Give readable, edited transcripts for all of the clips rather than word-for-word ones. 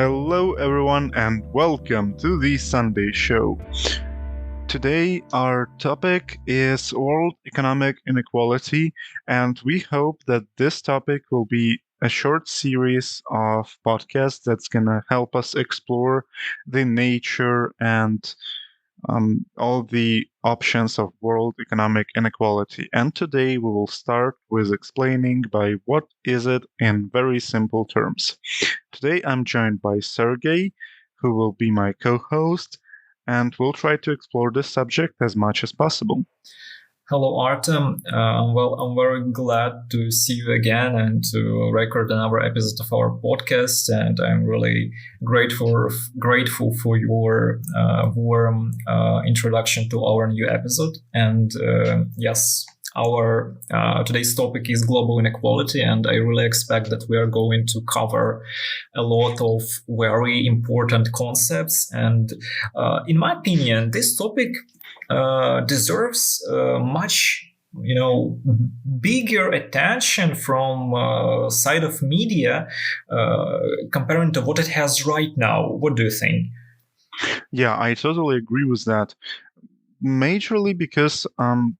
Hello, everyone, and welcome to the Sunday Show. Today, our topic is World Economic Inequality, and we hope that this topic will be a short series of podcasts that's going to help us explore the nature and all the options of world economic inequality. And today we will start with explaining by what is it in very simple terms. Today I'm joined by Sergey, who will be my co-host, and we'll try to explore this subject as much as possible. Hello, Artem. I'm very glad to see you again and to record another episode of our podcast. And I'm really grateful for your warm introduction to our new episode. And yes, our today's topic is global inequality, and I really expect that we are going to cover a lot of very important concepts. And in my opinion, this topic deserves much bigger attention from side of media comparing to what it has right now. What do you think? Yeah, I totally agree with that. Majorly because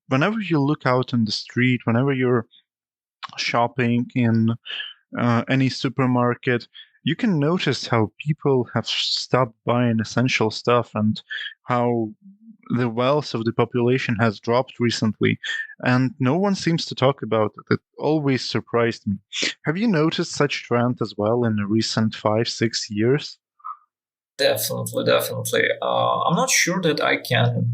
whenever you look out in the street, whenever you're shopping in any supermarket, you can notice how people have stopped buying essential stuff and how the wealth of the population has dropped recently, and no one seems to talk about it. It always surprised me. Have you noticed such trend as well in the recent 5-6 years? Definitely. I'm not sure that I can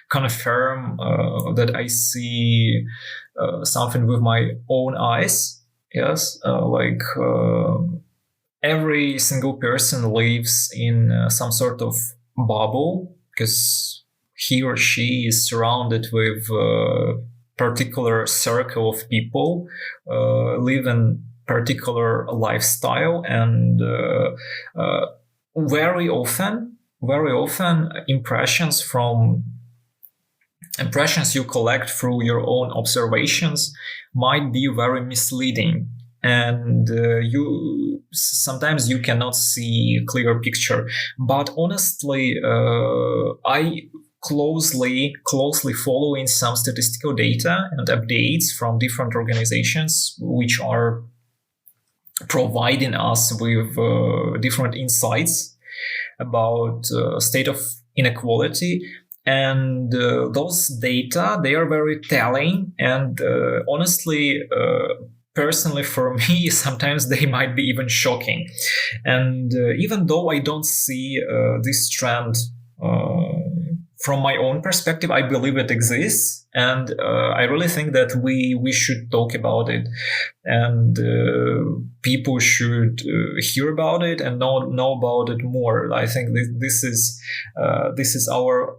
confirm that I see something with my own eyes. Yes, every single person lives in some sort of bubble because he or she is surrounded with a particular circle of people, live in particular lifestyle, and very often impressions you collect through your own observations might be very misleading, and you sometimes you cannot see a clear picture. But honestly, I closely following some statistical data and updates from different organizations which are providing us with different insights about state of inequality. And those data, they are very telling, and honestly, personally for me, sometimes they might be even shocking. And even though I don't see this trend from my own perspective, I believe it exists, and I really think that we should talk about it, and people should hear about it and know about it more. I think this is our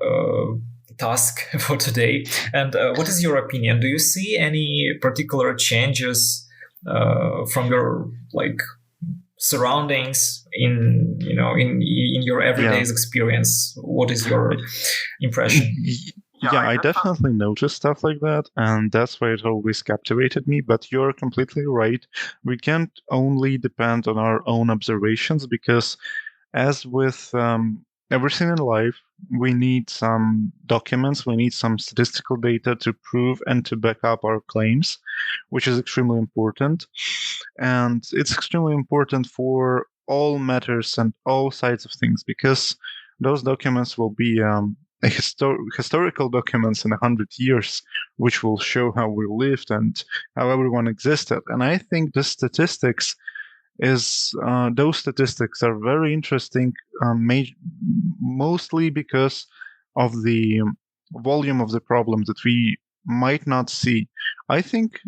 task for today. And what is your opinion? Do you see any particular changes from your surroundings in your everyday's experience? What is your impression? Yeah, I definitely noticed stuff like that, and that's why it always captivated me. But you're completely right. We can't only depend on our own observations because, as with everything in life, we need some documents, we need some statistical data to prove and to back up our claims, which is extremely important. And it's extremely important for all matters and all sides of things because those documents will be historical documents in 100 years, which will show how we lived and how everyone existed. And I think the statistics those statistics are very interesting, mostly because of the volume of the problem that we might not see. I think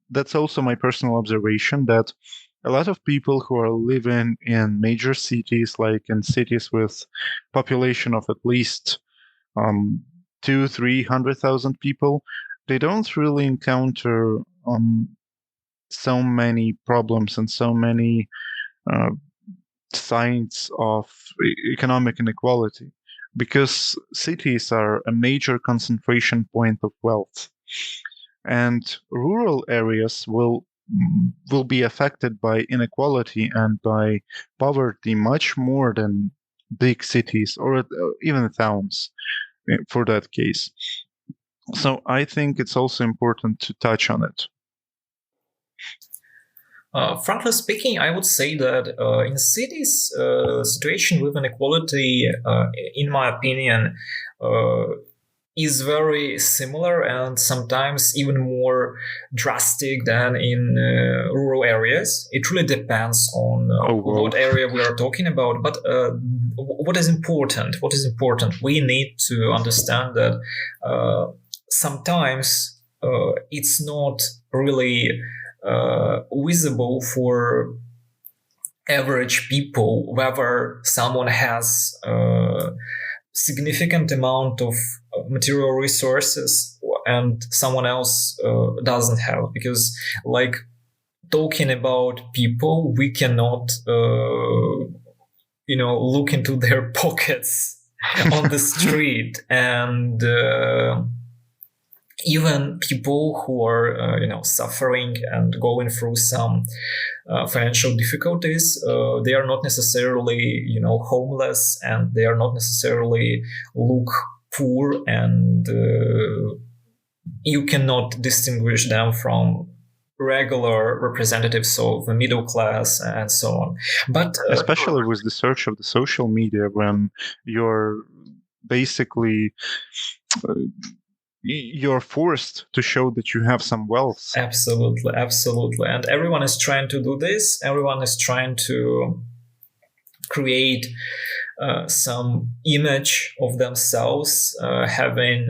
that's also my personal observation that a lot of people who are living in major cities, like in cities with population of at least 200,000-300,000 people, they don't really encounter so many problems and so many signs of economic inequality because cities are a major concentration point of wealth, and rural areas will will be affected by inequality and by poverty much more than big cities or even towns for that case. So I think it's also important to touch on it. Frankly speaking, I would say that in cities, situation with inequality, in my opinion, uh, is very similar and sometimes even more drastic than in rural areas. It really depends on Oh, well. what area we are talking about. But what is important? What is important? We need to understand that sometimes it's not really visible for average people whether someone has significant amount of material resources and someone else doesn't have, because like talking about people, we cannot look into their pockets on the street, and even people who are suffering and going through some financial difficulties, they are not necessarily homeless, and they are not necessarily look poor, and you cannot distinguish them from regular representatives of the middle class and so on. But especially with the search of the social media, when you're basically you're forced to show that you have some wealth. Absolutely, absolutely. And everyone is trying to do this. Everyone is trying to create some image of themselves having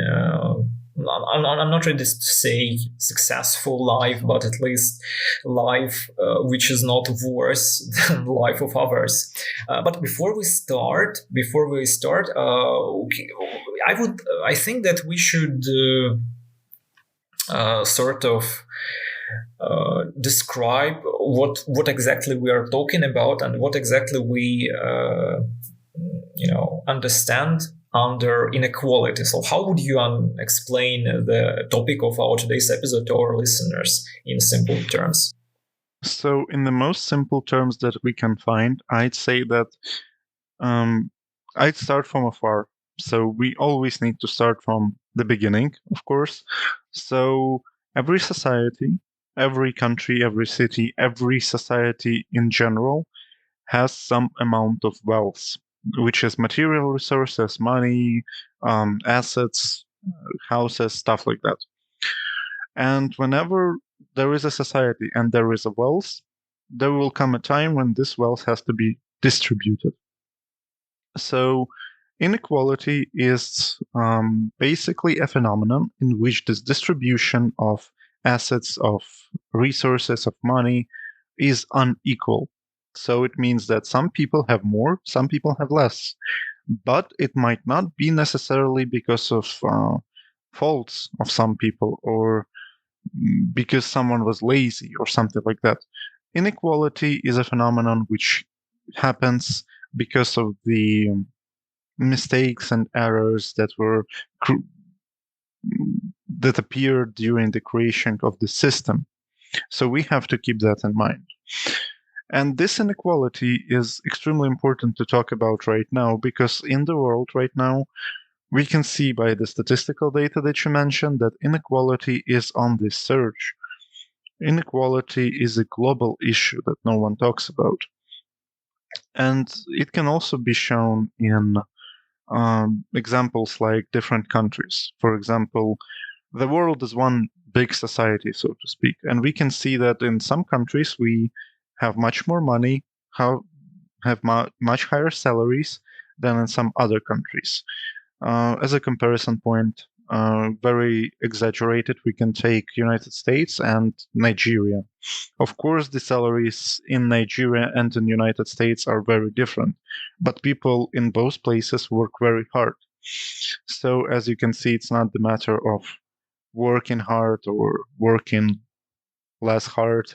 I'm not ready to say successful life, but at least life which is not worse than life of others. But before we start, I think that we should sort of describe what exactly we are talking about and what exactly we understand under inequality. So how would you explain the topic of our today's episode to our listeners in simple terms? So in the most simple terms that we can find, I'd say that I'd start from afar. So we always need to start from the beginning, of course. So every society, every country, every city, every society in general has some amount of wealth, which is material resources, money, assets, houses, stuff like that. And whenever there is a society and there is a wealth, there will come a time when this wealth has to be distributed. So inequality is basically a phenomenon in which this distribution of assets, of resources, of money is unequal. So it means that some people have more, some people have less. But it might not be necessarily because of faults of some people or because someone was lazy or something like that. Inequality is a phenomenon which happens because of the mistakes and errors that appeared during the creation of the system. So we have to keep that in mind. And this inequality is extremely important to talk about right now because in the world right now, we can see by the statistical data that you mentioned that inequality is on the surge. Inequality is a global issue that no one talks about. And it can also be shown in examples like different countries. For example, the world is one big society, so to speak. And we can see that in some countries we have much more money, have much higher salaries than in some other countries. As a comparison point, very exaggerated, we can take United States and Nigeria. Of course, the salaries in Nigeria and in United States are very different, but people in both places work very hard. So as you can see, it's not the matter of working hard or working less hard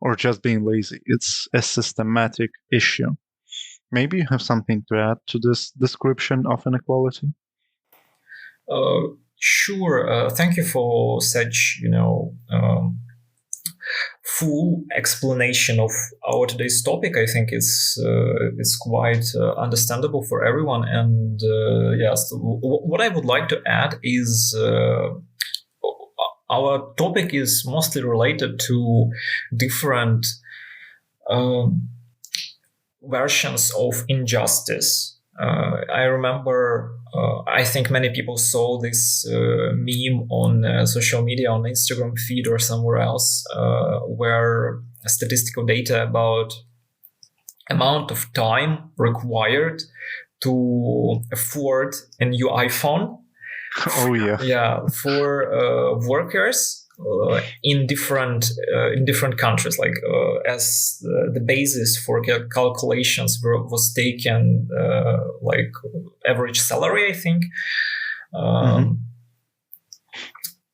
or just being lazy. It's a systematic issue. Maybe you have something to add to this description of inequality? Sure. Thank you for such, full explanation of our today's topic. I think it's quite understandable for everyone. And yes, what I would like to add is our topic is mostly related to different versions of injustice. I remember, I think many people saw this meme on social media, on Instagram feed or somewhere else, where statistical data about amount of time required to afford a new iPhone. Oh yeah. Yeah, for workers in different countries, like as the basis for calculations was taken like average salary, I think.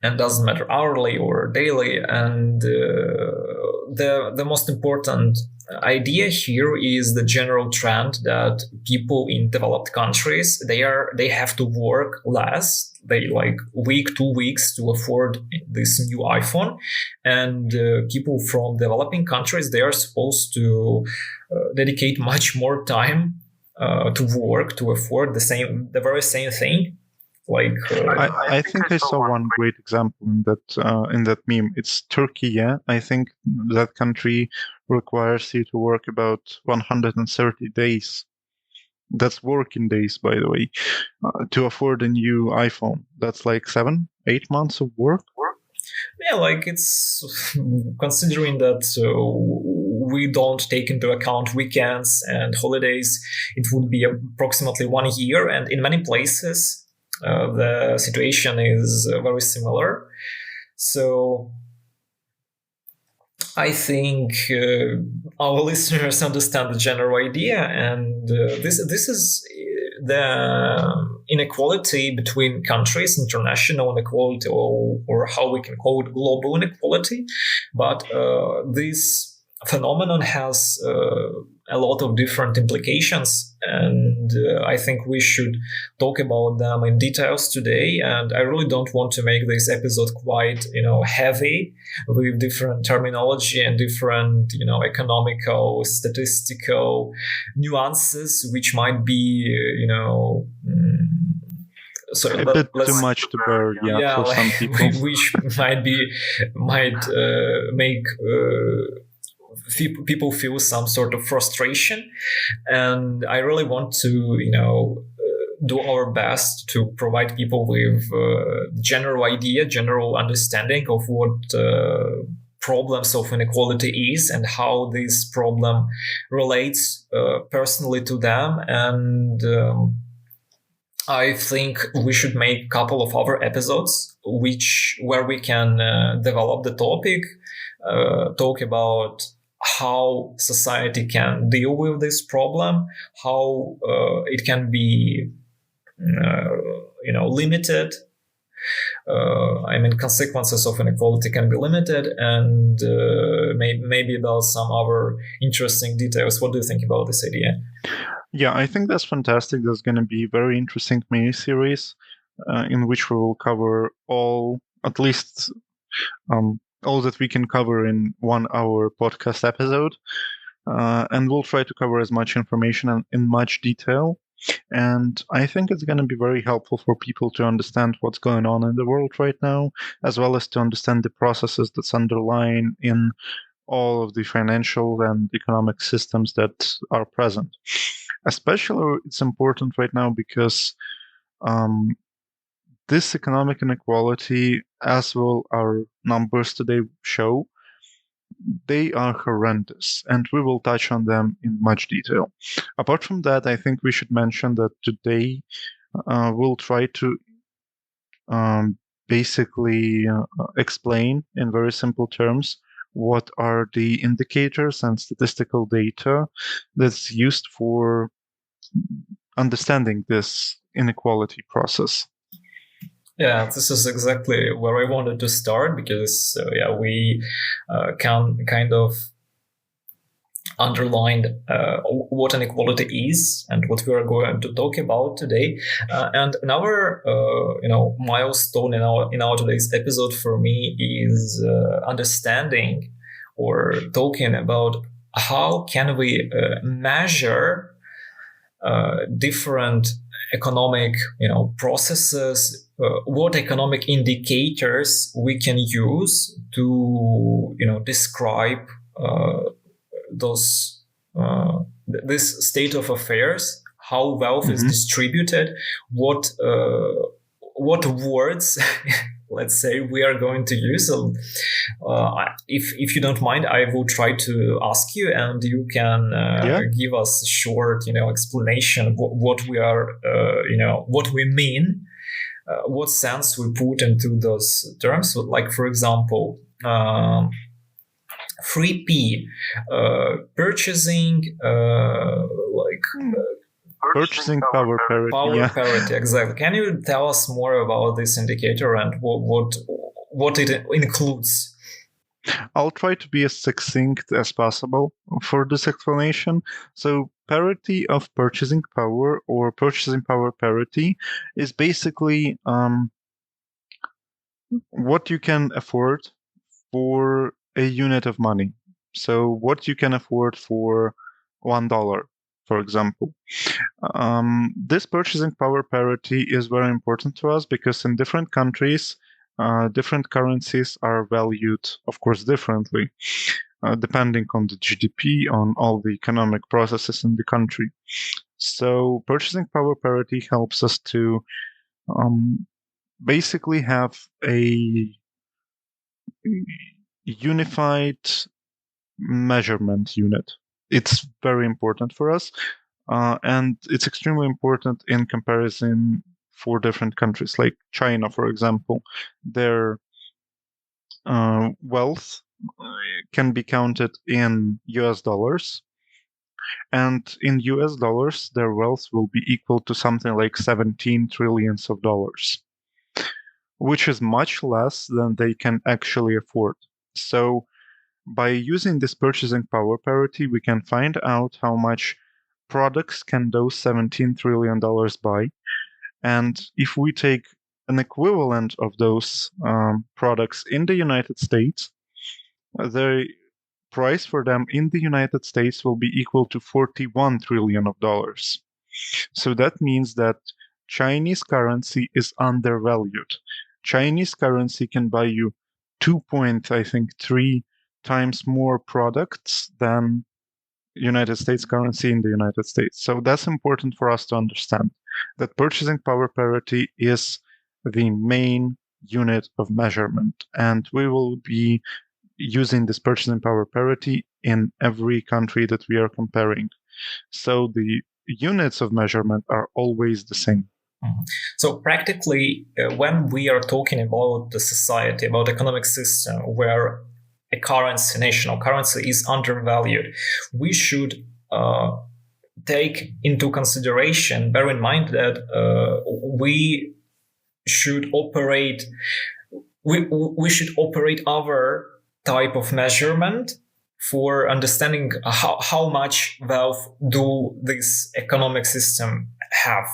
And doesn't matter hourly or daily. And the most important idea here is the general trend that people in developed countries, they have to work less. They like week, 2 weeks to afford this new iPhone, and people from developing countries, they are supposed to dedicate much more time to work to afford the very same thing. Like I think I saw one great example in that meme. It's Turkey. Yeah, I think that country requires you to work about 130 days. That's working days, by the way, to afford a new iPhone. That's like 7-8 months of work. Yeah, like it's considering that we don't take into account weekends and holidays, it would be approximately 1 year. And in many places, the situation is very similar. So I think our listeners understand the general idea, and this is the inequality between countries, international inequality, or how we can call it global inequality. But this phenomenon has a lot of different implications, and I think we should talk about them in details today. And I really don't want to make this episode quite heavy with different terminology and different economical, statistical nuances, which might be so a bit too much to bear, for some people, which might make people feel some sort of frustration. And I really want to do our best to provide people with general idea, general understanding of what problems of inequality is and how this problem relates personally to them. And I think we should make a couple of other episodes where we can develop the topic, talk about how society can deal with this problem, how it can be limited. Consequences of inequality can be limited, and maybe about some other interesting details. What do you think about this idea? Yeah, I think that's fantastic. There's going to be a very interesting mini-series in which we will cover at least all that we can cover in 1 hour podcast episode. And we'll try to cover as much information in much detail. And I think it's going to be very helpful for people to understand what's going on in the world right now, as well as to understand the processes that's underlying in all of the financial and economic systems that are present. Especially, it's important right now because this economic inequality, as well our numbers today show, they are horrendous, and we will touch on them in much detail. Apart from that, I think we should mention that today we'll try to basically explain in very simple terms what are the indicators and statistical data that's used for understanding this inequality process. Yeah, this is exactly where I wanted to start, because we can kind of underline what inequality is and what we are going to talk about today. And another milestone in our today's episode for me is understanding or talking about how can we measure different economic processes, what economic indicators we can use to describe those this state of affairs, how wealth is distributed, what words let's say we are going to use. So, if you don't mind, I will try to ask you, and you can give us a short explanation what we are what we mean, what sense we put into those terms. So, like for example, 3P, purchasing, purchasing power parity. Power parity, exactly. Can you tell us more about this indicator and what it includes? I'll try to be as succinct as possible for this explanation. So, parity of purchasing power, or purchasing power parity, is basically what you can afford for a unit of money. So, what you can afford for $1, for example. This purchasing power parity is very important to us because in different countries, different currencies are valued, of course, differently, depending on the GDP, on all the economic processes in the country. So, purchasing power parity helps us to basically have a unified measurement unit. It's very important for us. And it's extremely important in comparison for different countries, like China, for example. Their wealth can be counted in US dollars. And in US dollars, their wealth will be equal to something like 17 trillions of dollars, which is much less than they can actually afford. So by using this purchasing power parity, we can find out how much products can those $17 trillion buy. And if we take an equivalent of those products in the United States, the price for them in the United States will be equal to $41 trillion of dollars. So that means that Chinese currency is undervalued. Chinese currency can buy you 2.3 times more products than United States currency in the United States. So that's important for us to understand, that purchasing power parity is the main unit of measurement. And we will be using this purchasing power parity in every country that we are comparing. So the units of measurement are always the same. So practically, when we are talking about the society, about economic system where a currency, national currency, is undervalued, we should take into consideration, bear in mind that we should operate our type of measurement for understanding how much wealth do this economic system have.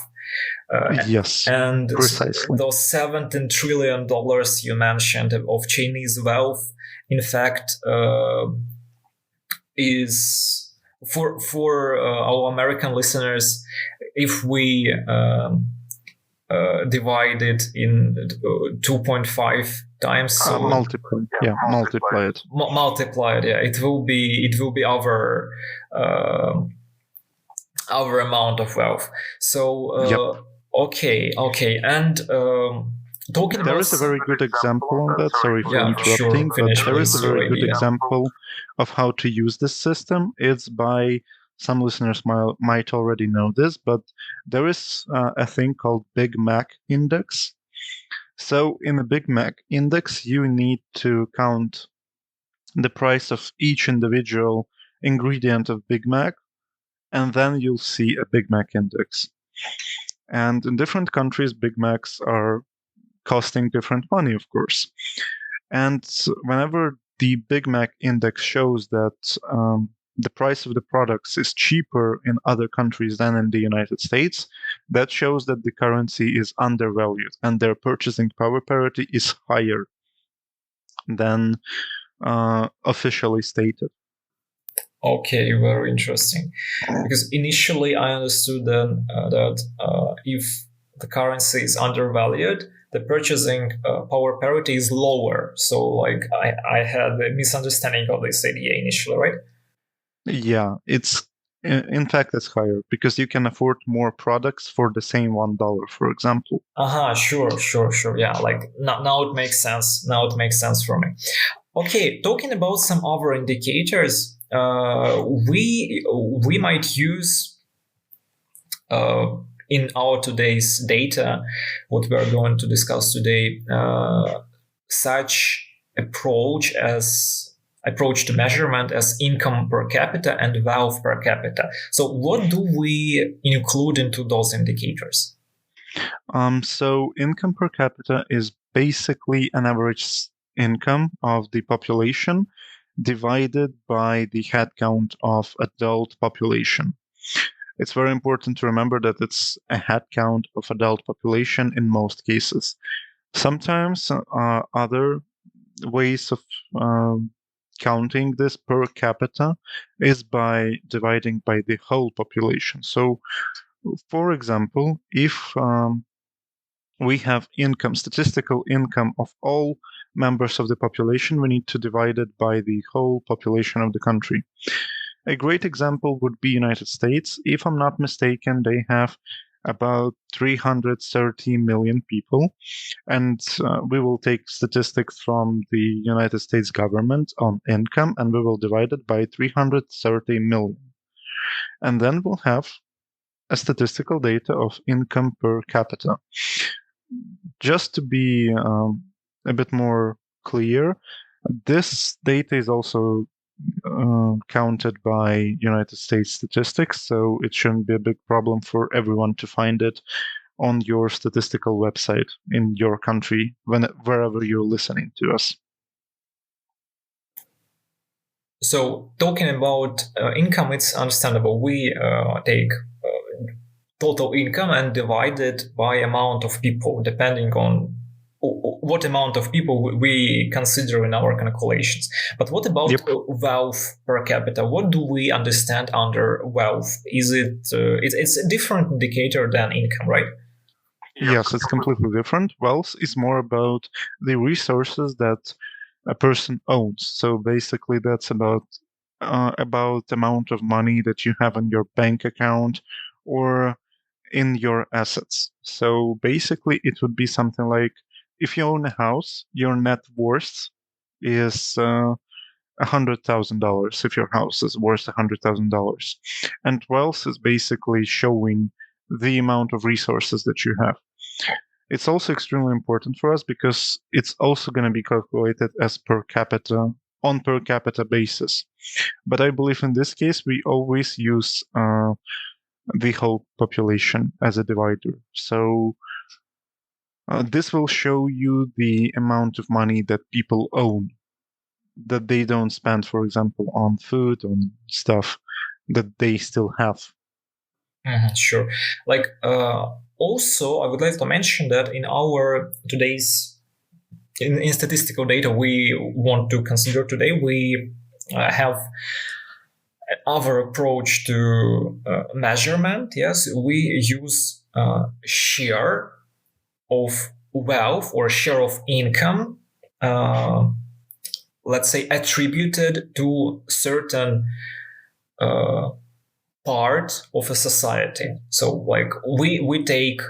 Yes, and precisely. Those $17 trillion you mentioned of Chinese wealth, in fact, is for our American listeners, if we divide it in 2.5 times, so multiply it. Multiply it. Yeah, it will be our amount of wealth. So okay, and talking there about, is a very good example on that. Sorry for interrupting, sure. Finish, but there is a very good idea. example of how to use this system. It's by, some listeners might already know this, but there is a thing called Big Mac Index. So in the Big Mac Index, you need to count the price of each individual ingredient of Big Mac, and then you'll see a Big Mac Index. And in different countries, Big Macs are costing different money, of course. And whenever the Big Mac Index shows that the price of the products is cheaper in other countries than in the United States, that shows that the currency is undervalued and their purchasing power parity is higher than officially stated. Okay, very interesting. Because initially I understood then that if the currency is undervalued, the purchasing power parity is lower. So, like, I had a misunderstanding of this idea initially, right? Yeah, in fact it's higher because you can afford more products for the same $1, for example. Sure. Yeah, like now it makes sense. Now it makes sense for me. Okay, talking about some other indicators, we might use in our today's data, what we are going to discuss today, such approach to measurement as income per capita and wealth per capita. So, what do we include into those indicators? So income per capita is basically an average income of the population divided by the head count of adult population. It's very important to remember that it's a head count of adult population in most cases. Sometimes other ways of counting this per capita is by dividing by the whole population. So, for example, if we have statistical income of all members of the population, we need to divide it by the whole population of the country. A great example would be United States. If I'm not mistaken, they have about 330 million people, and we will take statistics from the United States government on income, and we will divide it by 330 million. And then we'll have a statistical data of income per capita. Just to be a bit more clear, this data is also counted by United States statistics, so it shouldn't be a big problem for everyone to find it on your statistical website in your country, wherever you're listening to us. So, talking about income, it's understandable. We take total income and divide it by amount of people, depending on what amount of people we consider in our calculations. But what about wealth per capita? What do we understand under wealth? Is it's a different indicator than income, right? Yes, it's completely different. Wealth is more about the resources that a person owns. So basically, that's about amount of money that you have in your bank account or in your assets. So basically, it would be something like if you own a house, your net worth is $100,000 if your house is worth $100,000. And wealth is basically showing the amount of resources that you have. It's also extremely important for us because it's also going to be calculated as per capita basis. But I believe in this case, we always use the whole population as a divider. So this will show you the amount of money that people own, that they don't spend, for example, on food, on stuff that they still have. Sure. Like, also, I would like to mention that in our today's in statistical data we want to consider today, we have other approach to measurement. Yes, we use share of wealth or share of income, let's say attributed to certain part of a society. So, like, we take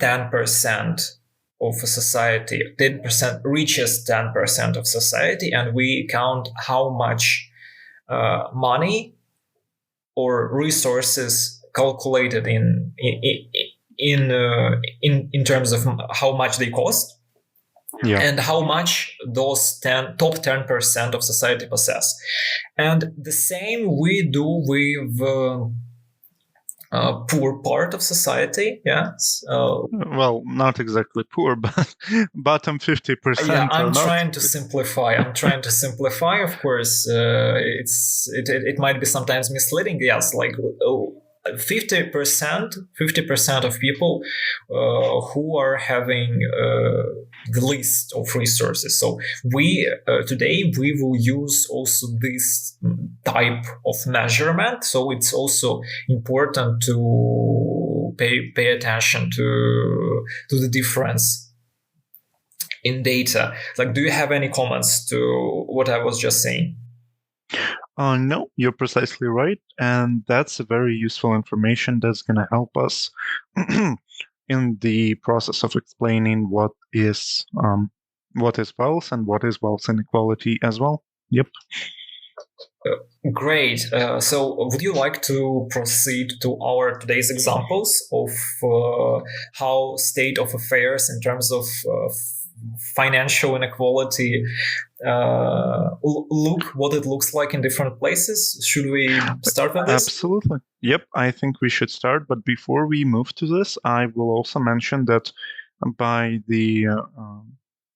10% of a society, 10% richest 10% of society, and we count how much money or resources calculated in terms of how much they cost, and how much those top 10% of society possess. And the same we do with poor part of society. Yes. Well, not exactly poor, but bottom 50%. Yeah, I'm trying to simplify. Of course, it might be sometimes misleading. Yes, like 50% of people who are having the list of resources. So we today we will use also this type of measurement. So it's also important to pay attention to the difference in data. Like, do you have any comments to what I was just saying? No, you're precisely right. And that's a very useful information that's going to help us in the process of explaining what is wealth and what is wealth inequality as well. Yep. Great. So, would you like to proceed to our today's examples of how state of affairs in terms of financial inequality look what it looks like in different places? Should we start with this? Absolutely. Yep, I think we should start. But before we move to this, I will also mention that by the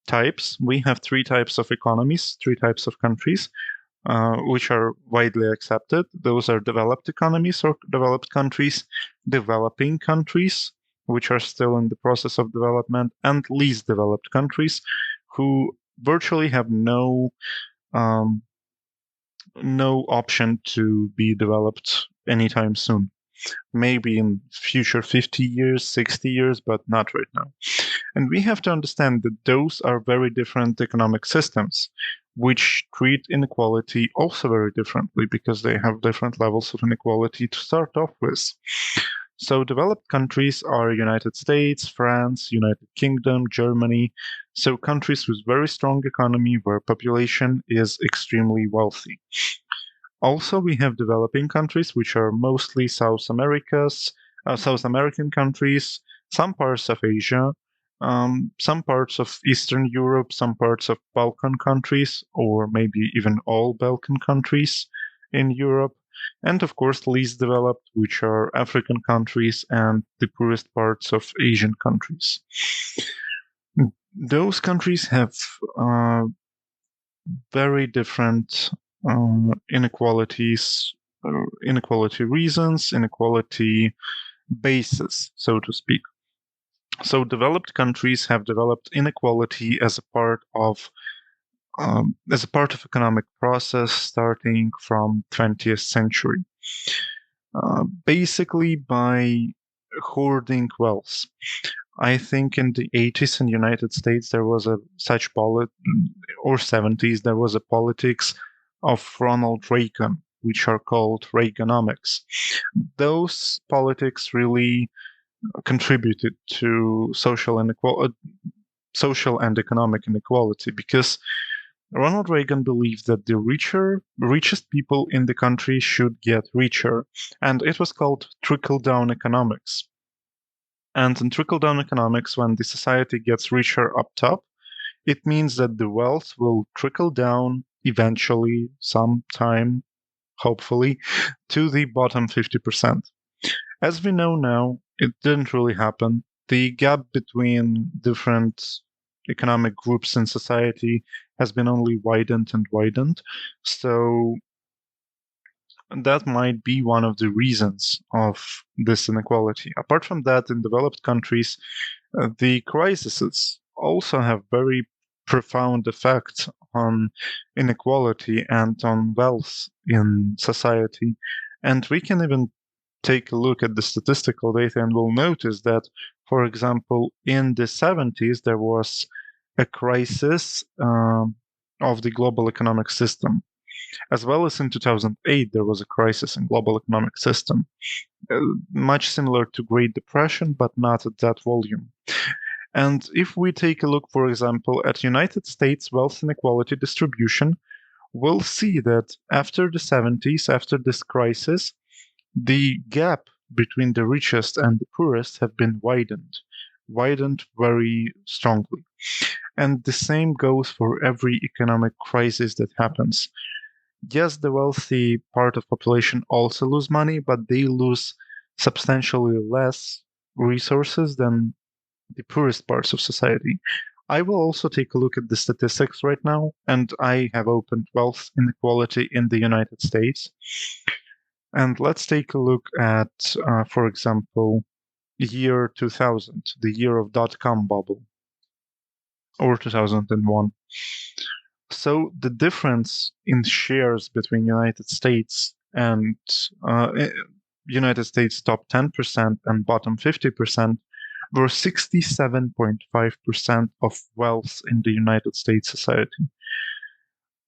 types, we have three types of economies, three types of countries, which are widely accepted. Those are developed economies or developed countries, developing countries, which are still in the process of development, and least developed countries, who virtually have um, no option to be developed anytime soon. Maybe in future 50 years, 60 years, but not right now. And we have to understand that those are very different economic systems, which treat inequality also very differently because they have different levels of inequality to start off with. So developed countries are United States, France, United Kingdom, Germany. So countries with very strong economy where population is extremely wealthy. Also, we have developing countries, which are mostly South American countries, some parts of Asia, some parts of Eastern Europe, some parts of Balkan countries, or maybe even all Balkan countries in Europe, and of course, least developed, which are African countries and the poorest parts of Asian countries. Those countries have very different inequalities, inequality reasons, inequality basis, so to speak. So developed countries have developed inequality as a part of economic process starting from 20th century, basically by hoarding wealth. I think in the 80s in the United States there was or 70s there was a politics of Ronald Reagan, which are called Reaganomics. Those politics really contributed to social and economic inequality because Ronald Reagan believed that the richest people in the country should get richer, and it was called trickle-down economics. And in trickle-down economics, when the society gets richer up top, it means that the wealth will trickle down eventually, sometime, hopefully, to the bottom 50%. As we know now, it didn't really happen. The gap between different economic groups in society has been only widened and widened. So that might be one of the reasons of this inequality. Apart from that, in developed countries, the crises also have very profound effects on inequality and on wealth in society. And we can even take a look at the statistical data and we'll notice that, for example, in the 70s, there was a crisis of the global economic system. As well as in 2008, there was a crisis in global economic system, much similar to Great Depression, but not at that volume. And if we take a look, for example, at United States wealth inequality distribution, we'll see that after the 70s, after this crisis, the gap between the richest and the poorest have been widened very strongly. And the same goes for every economic crisis that happens. Yes, the wealthy part of population also lose money, but they lose substantially less resources than the poorest parts of society. I will also take a look at the statistics right now, and I have opened wealth inequality in the United States. And let's take a look at, for example, year 2000, the year of dot-com bubble, or 2001. So the difference in shares between United States and United States top 10% and bottom 50% were 67.5% of wealth in the United States society.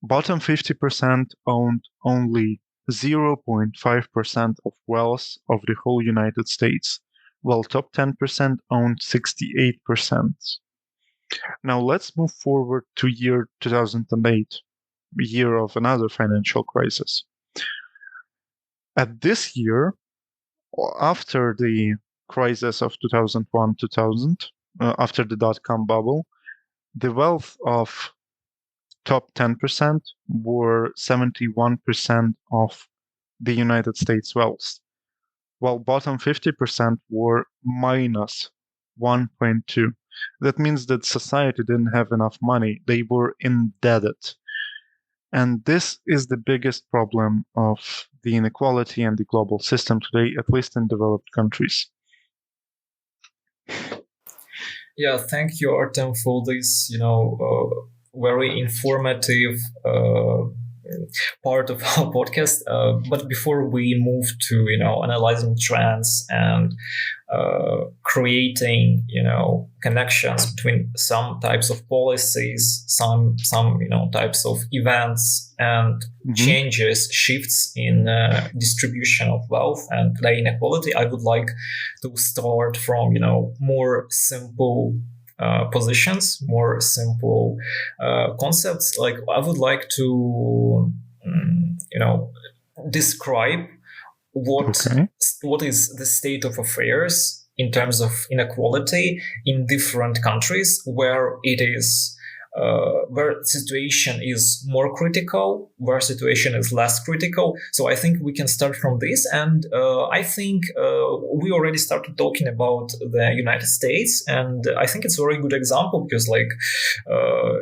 Bottom 50% owned only 0.5% of wealth of the whole United States, while top 10% owned 68%. Now let's move forward to year 2008, year of another financial crisis. At this year, after the crisis of 2001-2000, after the dot-com bubble, the wealth of top 10% were 71% of the United States wealth, while bottom 50% were minus 1.2. That means that society didn't have enough money. They were indebted. And this is the biggest problem of the inequality and the global system today, at least in developed countries. Yeah, thank you, Artem, for this, very informative part of our podcast. But before we move to, analyzing trends and creating, connections between some types of policies, some types of events and changes, shifts in distribution of wealth and play inequality, I would like to start from, more simple positions, more simple concepts. Like I would like to, describe what is the state of affairs in terms of inequality in different countries where it is where situation is more critical, where situation is less critical. So I think we can start from this. And I think we already started talking about the United States. And I think it's a very good example because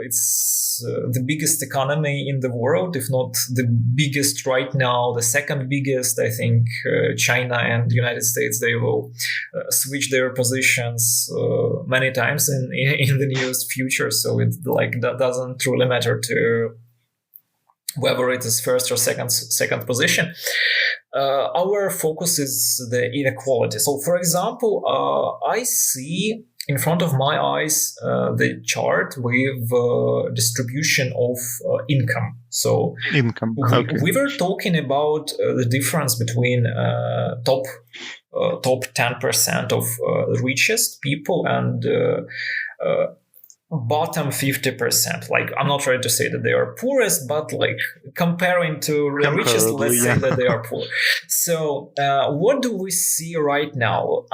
it's the biggest economy in the world, if not the biggest right now, the second biggest. I think China and the United States, they will switch their positions many times in the nearest future. So it's that doesn't really matter to whether it is first or second position. Our focus is the inequality. So, for example, I see in front of my eyes the chart with distribution of income. So, we were talking about the difference between top 10% of richest people and bottom 50%. Like, I'm not trying to say that they are poorest, but like comparing to the richest, let's say that they are poor. So what do we see right now?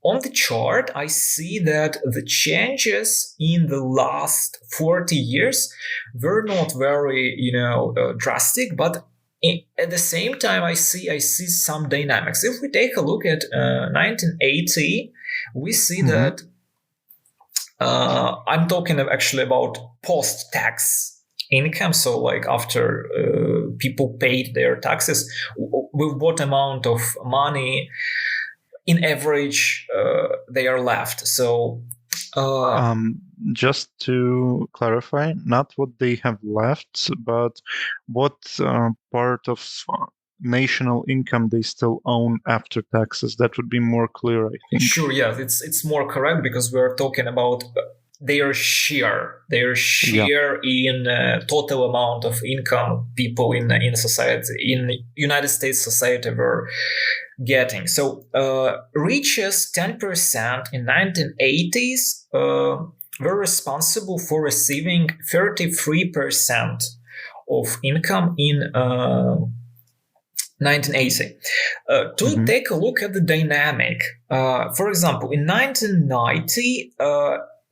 On the chart, I see that the changes in the last 40 years were not very, drastic, but at the same time, I see some dynamics. If we take a look at 1980, we see that I'm talking actually about post-tax income. So like after people paid their taxes, with what amount of money in average they are left. So just to clarify, not what they have left, but what part of national income they still own after taxes. That would be more clear, I think. Sure, yeah, it's more correct because we're talking about their share in total amount of income people in society, in United States society were getting. So richest 10% in 1980s were responsible for receiving 33% of income in 1980. To take a look at the dynamic, for example, in 1990,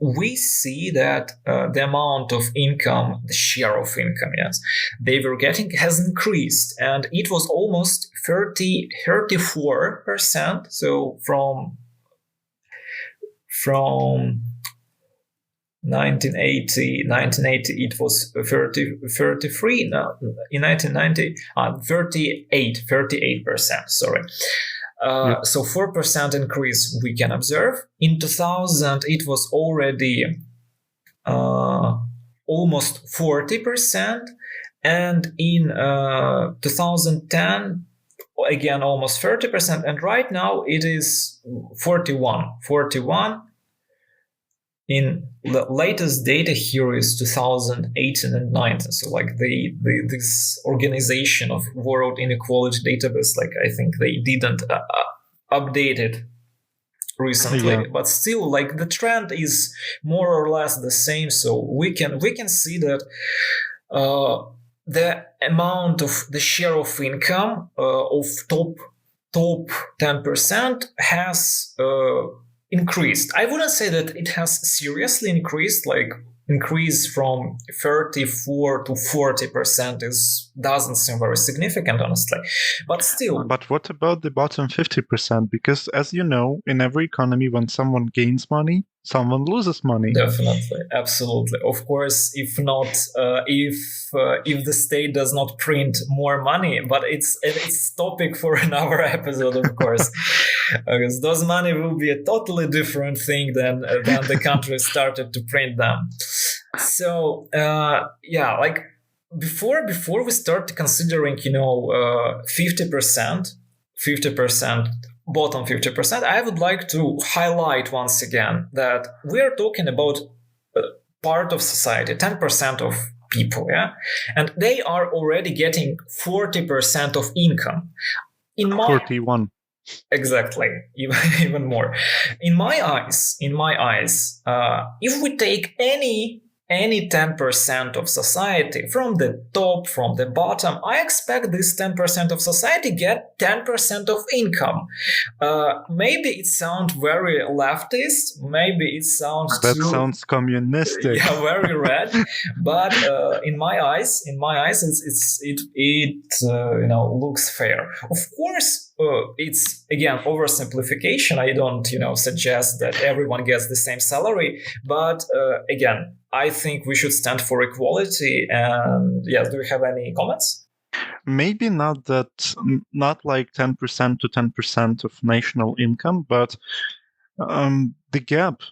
we see that the amount of income, the share of income, they were getting has increased, and it was almost 34%. So from 1980 it was 33. No, in 1990 38%, sorry. Yeah. So 4% increase we can observe. In 2000 it was already almost 40%, and in 2010 again almost 30%, and right now it is 41. In the latest data here is 2018 and 19. So like this organization of World Inequality Database, like I think they didn't update it recently, Yeah. but still like the trend is more or less the same. So we can see that the amount of the share of income of top 10% has increased. I wouldn't say that it has seriously increased, like increase from 34 to 40% doesn't seem very significant, honestly. But still. But what about the bottom 50%? Because as you know, in every economy, when someone gains money, someone loses money. Definitely, absolutely. Of course, if not, if the state does not print more money, but it's topic for another episode, of course, because those money will be a totally different thing than the country started to print them. So yeah, like before we start considering, 50%, bottom 50%, I would like to highlight once again that we are talking about part of society, 10% of people, yeah, and they are already getting 40% of income. 41. Exactly, even more. In my eyes, if we take any 10% of society, from the top, from the bottom, I expect this 10% of society get 10% of income. Maybe it sounds very leftist, maybe it sounds sounds communistic. Yeah, very red. But in my eyes, it looks fair. Of course, it's again oversimplification. I don't suggest that everyone gets the same salary, but again, I think we should stand for equality. And yes, do you have any comments? Maybe not like 10% to 10% of national income, but the gap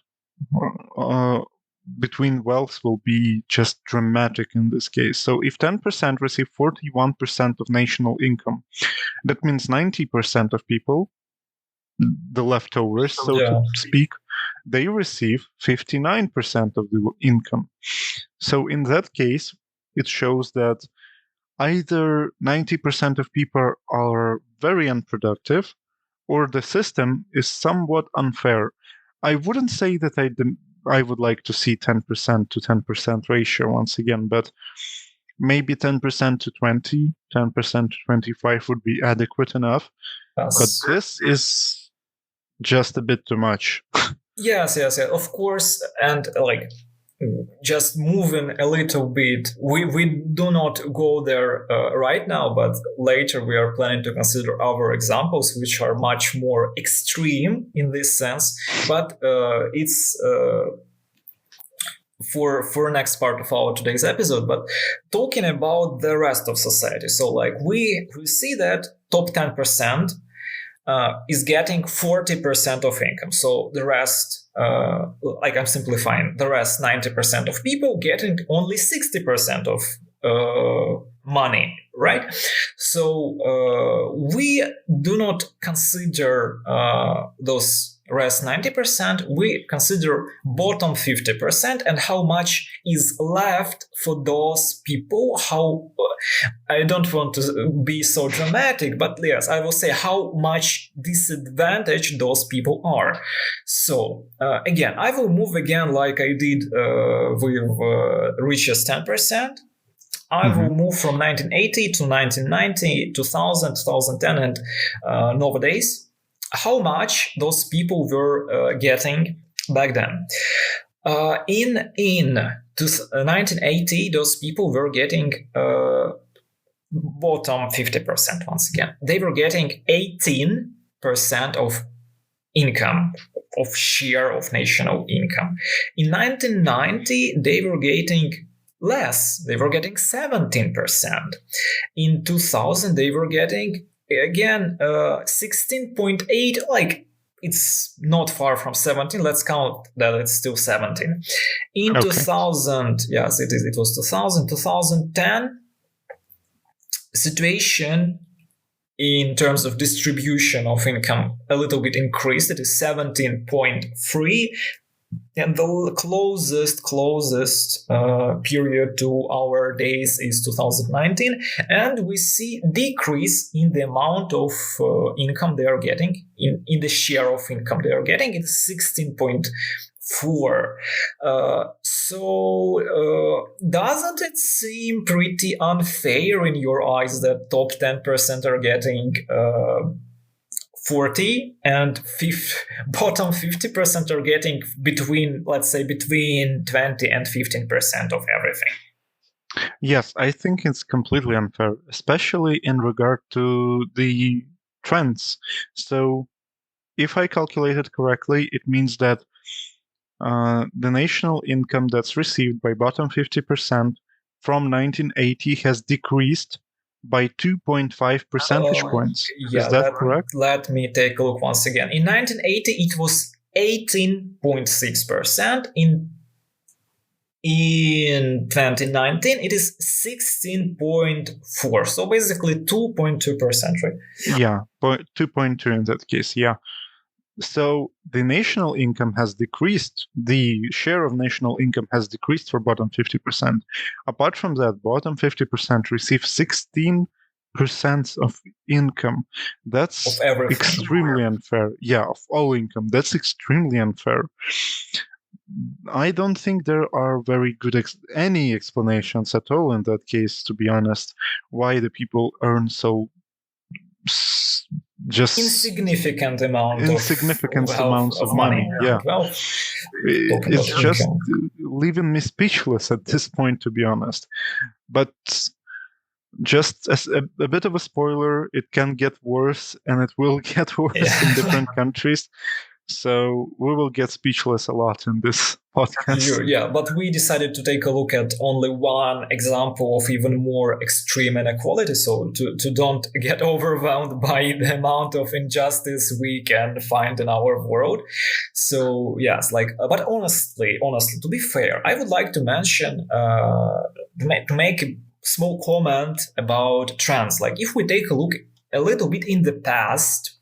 between wealth will be just dramatic in this case. So if 10% receive 41% of national income, that means 90% of people, the leftovers, so to speak, they receive 59% of the income. So in that case, it shows that either 90% of people are very unproductive, or the system is somewhat unfair. I wouldn't say that I would like to see 10% to 10% ratio once again, but maybe 10% to 20, 10% to 25 would be adequate enough. But this is just a bit too much. Yes, of course. And like, just moving a little bit, we do not go there right now, but later we are planning to consider other examples which are much more extreme in this sense. But it's for next part of our today's episode. But talking about the rest of society, so like we see that top 10% is getting 40% of income. So the rest, like I'm simplifying, the rest 90% of people getting only 60% of money, right? So we do not consider those rest 90%, we consider bottom 50% and how much is left for those people. How I don't want to be so dramatic, but yes, I will say how much disadvantaged those people are. So again, I will move again like I did with richest 10%. I will move from 1980 to 1990, 2000, 2010, and nowadays. How much those people were getting back then. In 1980, those people were getting bottom 50% once again. They were getting 18% of income, of share of national income. In 1990, they were getting less. They were getting 17%. In 2000, they were getting, again, 16.8, like, it's not far from 17. Let's count that it's still 17. In Okay. 2000, yes, it was 2000, 2010, situation in terms of distribution of income a little bit increased. It is 17.3, and the closest period to our days is 2019, and we see decrease in the amount of income they are getting, in the share of income they are getting. It's 16.4. So doesn't it seem pretty unfair in your eyes that top 10% are getting 40 and bottom 50% are getting between 20 and 15% of everything? Yes, I think it's completely unfair, especially in regard to the trends. So, if I calculated correctly, it means that the national income that's received by bottom 50% from 1980 has decreased by 2.5 percentage points. Yeah, Is that correct? let me take a look once again. In 1980, it was 18.6%. In 2019, it is 16.4. So basically 2.2%, right? Yeah, 2.2 in that case, yeah. So the national income has decreased. The share of national income has decreased for bottom 50%. Apart from that, bottom 50% receive 16% of income. That's extremely unfair. Yeah, of all income. That's extremely unfair. I don't think there are very good any explanations at all in that case, to be honest, why the people earn so just insignificant amounts of money. Yeah, well, it's just leaving me speechless at this point, to be honest. But just as a bit of a spoiler, it can get worse, and it will get worse in different countries. So we will get speechless a lot in this podcast. Sure, yeah, but we decided to take a look at only one example of even more extreme inequality, so to don't get overwhelmed by the amount of injustice we can find in our world. So yes, but honestly, to be fair, I would like to mention, to make a small comment about trends. Like, if we take a look a little bit in the past,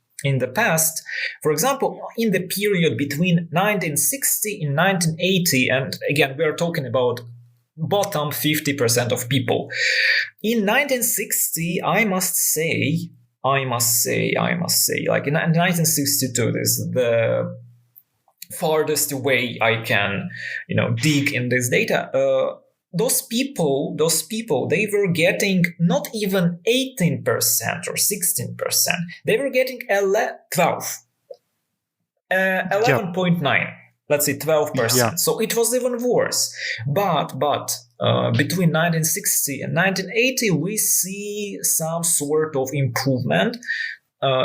for example, in the period between 1960 and 1980, and again, we are talking about bottom 50% of people. In 1960, I must say, like in 1962, this is the farthest way I can, dig in this data. Those people, they were getting not even 18% or 16%. They were getting 11.9. Let's say 12%. Yeah. So it was even worse. But between 1960 and 1980, we see some sort of improvement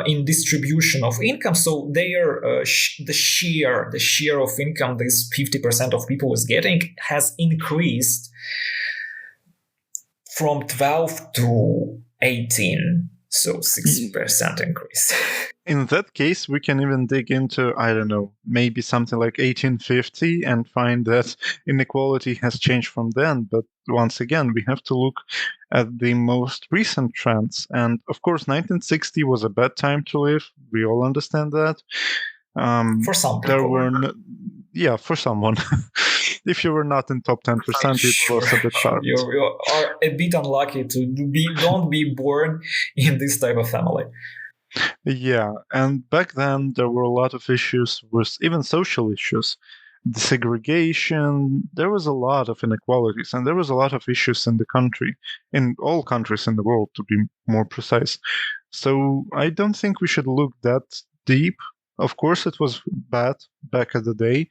in distribution of income. So their the share of income this 50% of people is getting has increased from 12 to 18. So 6% increase. In that case, we can even dig into, I don't know, maybe something like 1850 and find that inequality has changed from then. But once again, we have to look at the most recent trends. And of course, 1960 was a bad time to live. We all understand that. For some people. For someone. If you were not in top 10%, it was a bit hard. You are a bit unlucky to don't be born in this type of family. Yeah, and back then there were a lot of issues with even social issues, the segregation. There was a lot of inequalities, and there was a lot of issues in the country, in all countries in the world, to be more precise. So I don't think we should look that deep. Of course, it was bad back in the day,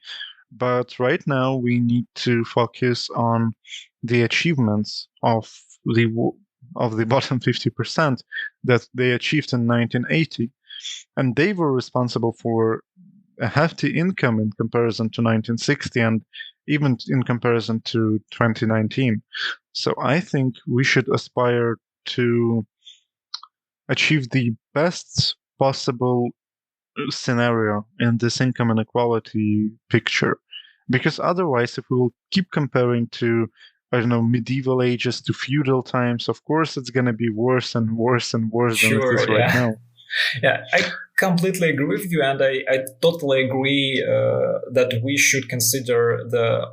but right now we need to focus on the achievements of the bottom 50% that they achieved in 1980. And they were responsible for a hefty income in comparison to 1960 and even in comparison to 2019. So I think we should aspire to achieve the best possible scenario in this income inequality picture. Because otherwise, if we will keep comparing to, I don't know, medieval ages to feudal times, of course it's going to be worse and worse and worse than it is Sure, right yeah. now. Yeah, I completely agree with you, and I totally agree that we should consider the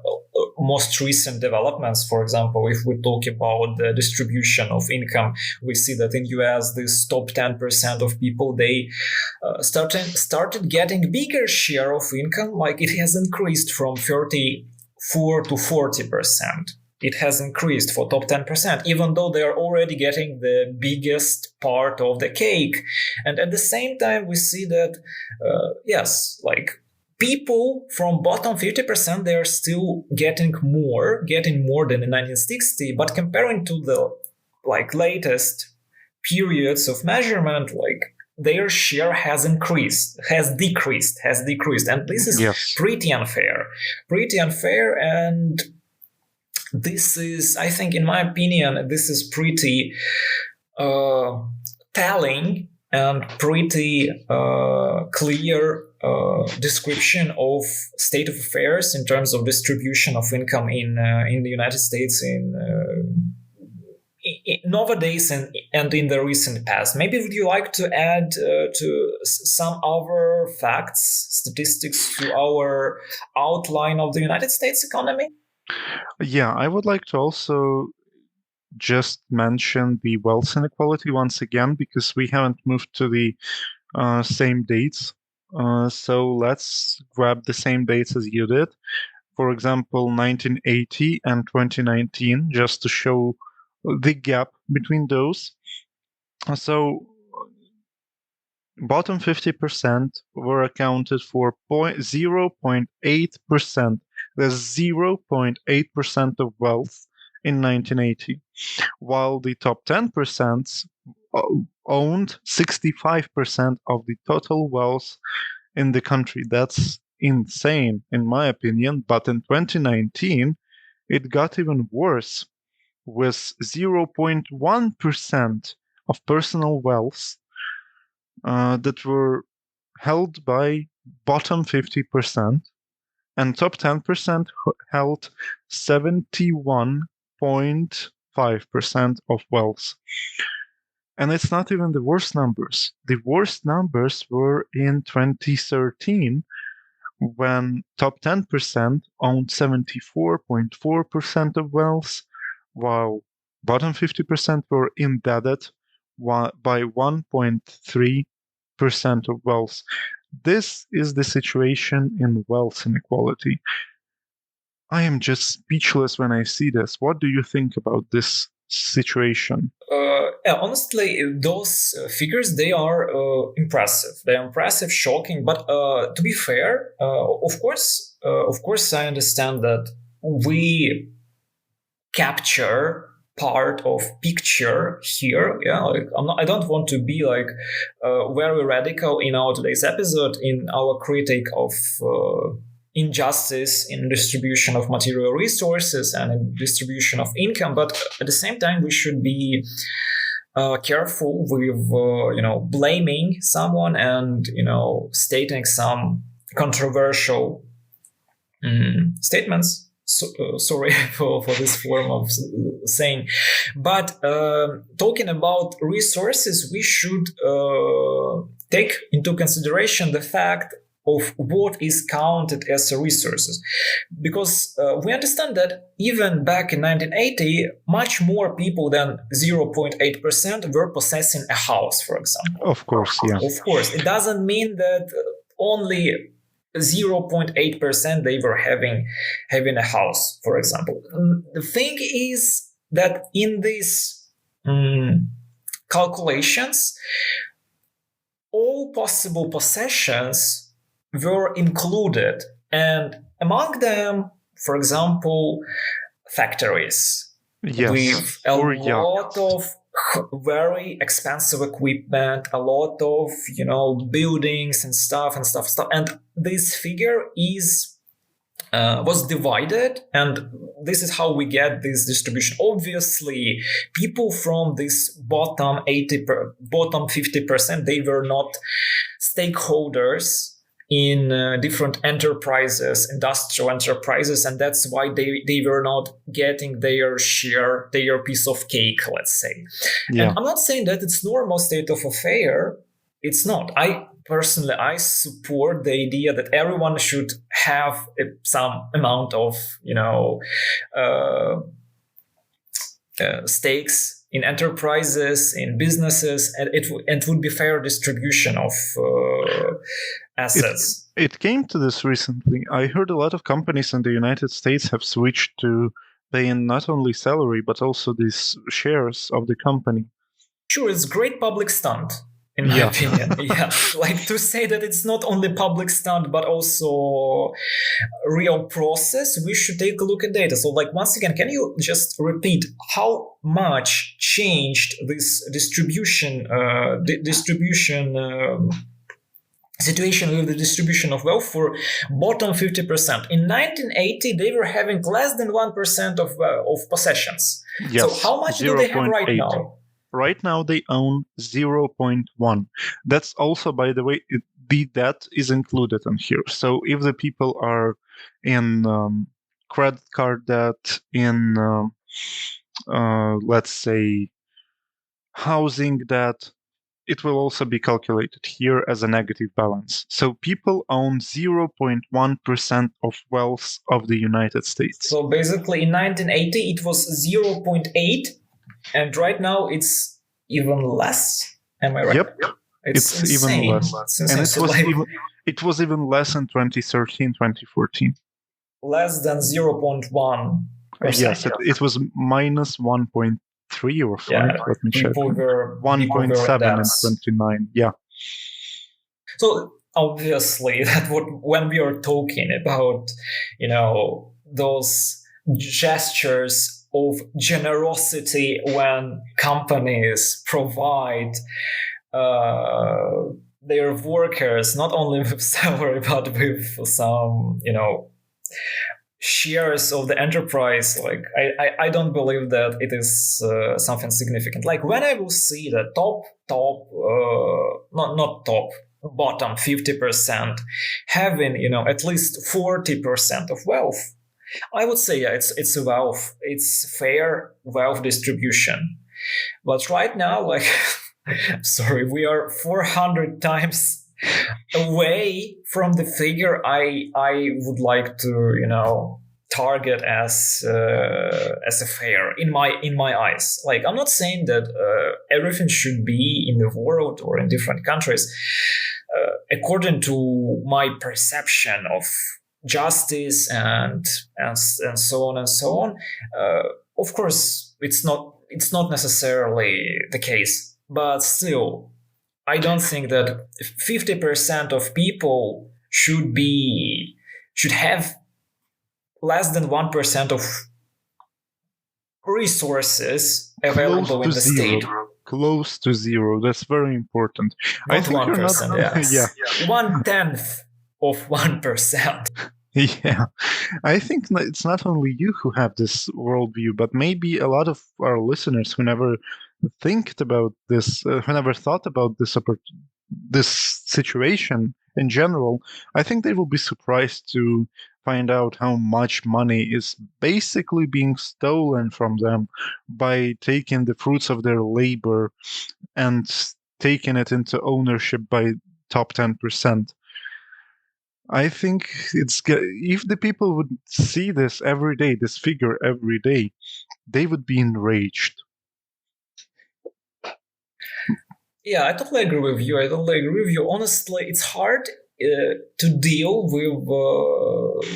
most recent developments. For example, if we talk about the distribution of income, we see that in US, this top 10% of people, they started getting bigger share of income, like it has increased from 34 to 40%. It has increased for top 10%, even though they are already getting the biggest part of the cake. And at the same time, we see that, yes, like people from bottom 50%, they are still getting more than in 1960. But comparing to the like latest periods of measurement, like their share has decreased. And this is Yes. pretty unfair. And this is, I think, in my opinion, this is pretty telling and pretty clear description of state of affairs in terms of distribution of income in the United States nowadays and in the recent past. Maybe would you like to add to some other facts, statistics to our outline of the United States economy? Yeah, I would like to also just mention the wealth inequality once again, because we haven't moved to the same dates. So let's grab the same dates as you did. For example, 1980 and 2019, just to show the gap between those. So bottom 50% were accounted for 0.8%. There's 0.8% of wealth in 1980, while the top 10% owned 65% of the total wealth in the country. That's insane, in my opinion. But in 2019, it got even worse, with 0.1% of personal wealth that were held by bottom 50%, and top 10% held 71.5% of wealth. And it's not even the worst numbers. The worst numbers were in 2013, when top 10% owned 74.4% of wealth, while bottom 50% were indebted by 1.3% of wealth. This is the situation in wealth inequality. I am just speechless when I see this. What do you think about this situation? Honestly, those figures, they are impressive. They are impressive, shocking. But to be fair, of course, I understand that we capture part of picture here. Yeah, like I don't want to be like very radical in our today's episode in our critique of injustice in distribution of material resources and in distribution of income, but at the same time we should be careful with blaming someone and stating some controversial statements. Sorry for this form of saying, but talking about resources, we should take into consideration the fact of what is counted as resources, because we understand that even back in 1980, much more people than 0.8% were possessing a house, for example. Of course, yeah. Of course, it doesn't mean that only 0.8% they were having a house, for example. The thing is that in these calculations, all possible possessions were included, and among them, for example, factories Yes. with a lot of very expensive equipment, a lot of buildings and stuff. And this figure is was divided, and this is how we get this distribution. Obviously, people from this bottom 50%, they were not stakeholders in different enterprises, industrial enterprises, and that's why they were not getting their share, their piece of cake, let's say. Yeah. And I'm not saying that it's normal state of affair. It's not. Personally, I support the idea that everyone should have some amount of, stakes in enterprises, in businesses, and it would be fair distribution of assets. It came to this recently. I heard a lot of companies in the United States have switched to paying not only salary, but also these shares of the company. Sure, it's great public stunt, in my opinion. Yeah, like to say that it's not only public stunt, but also real process, we should take a look at data. So like, once again, can you just repeat how much changed this distribution situation with the distribution of wealth for bottom 50%? In 1980, they were having less than 1% of possessions. Yes, so how much do they have right 0.8. now? Right now, they own 0.1. That's also, by the way, the debt is included in here. So if the people are in credit card debt, in, let's say, housing debt, it will also be calculated here as a negative balance. So people own 0.1% of wealth of the United States. So basically, in 1980, it was 0.8. And right now it's even less. Am I right? Yep. It's even less. And it was even less in 2013, 2014. Less than 0.1%. Yes, it was minus 1.3 or 5. Yeah, let me check. 1.7 and 29. Yeah. So obviously, when we are talking about, those gestures of generosity when companies provide their workers not only with salary but with some shares of the enterprise, like I don't believe that it is something significant. Like when I will see the bottom 50% having at least 40% of wealth, I would say, yeah, it's a wealth. It's fair wealth distribution. But right now, like, sorry, we are 400 times away from the figure I would like to, target as a fair in my eyes. Like, I'm not saying that everything should be in the world or in different countries according to my perception of justice and so on and so on. Of course, it's not necessarily the case, but still, I don't think that 50% of people should have less than 1% of resources available in the state. Close to zero. That's very important. Not 1%. Yes. Yeah. 1/10 of 1%. Yeah, I think it's not only you who have this worldview, but maybe a lot of our listeners who never thought about this situation in general. I think they will be surprised to find out how much money is basically being stolen from them by taking the fruits of their labor and taking it into ownership by top 10%. I think if the people would see this every day, this figure every day, they would be enraged. Yeah, I totally agree with you. Honestly, it's hard to deal with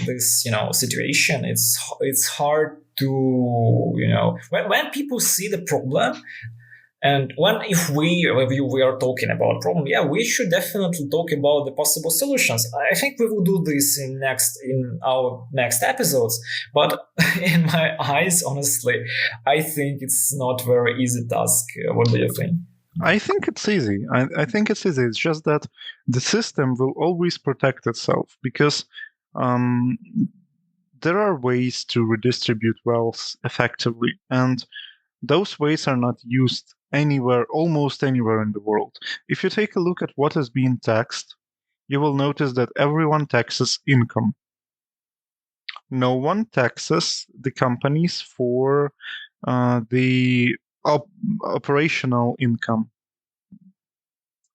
this, situation. It's hard to, when people see the problem, And if we are talking about problem, yeah, we should definitely talk about the possible solutions. I think we will do this in our next episodes. But in my eyes, honestly, I think it's not very easy task. What do you think? I think it's easy. I think it's easy. It's just that the system will always protect itself because um, there are ways to redistribute wealth effectively, and those ways are not used anywhere, almost anywhere in the world. If you take a look at what is being taxed, you will notice that everyone taxes income. No one taxes the companies for the operational income